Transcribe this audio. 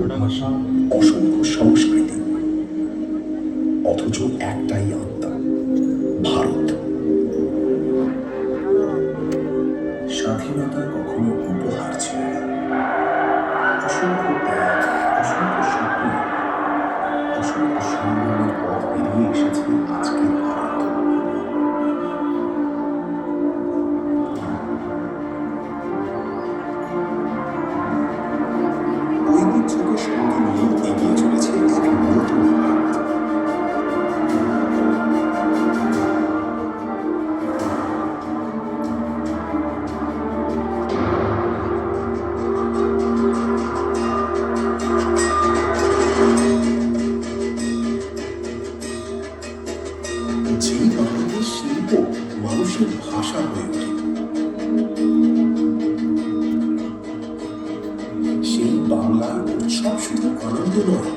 ভাষা, অসংখ্য সংস্কৃতি, অথচ একটাই আত্মা, ভারত। স্বাধীনতা কখনো উপহার ছিল না, অসংখ্য ত্যাগ, অসংখ্য স্বপ্ন, অসংখ্য সংগ্রামের পথ পেরিয়ে এসেছে আজকের ভারত। ঐতিহ্যকে সঙ্গে নিয়ে এগিয়ে চলেছে এক নতুন ভারত। যে বাংলাদেশ শিল্প মানুষের ভাষা হয়ে ওঠে, সেই বাংলার উৎসব শুধু আনন্দ নয়,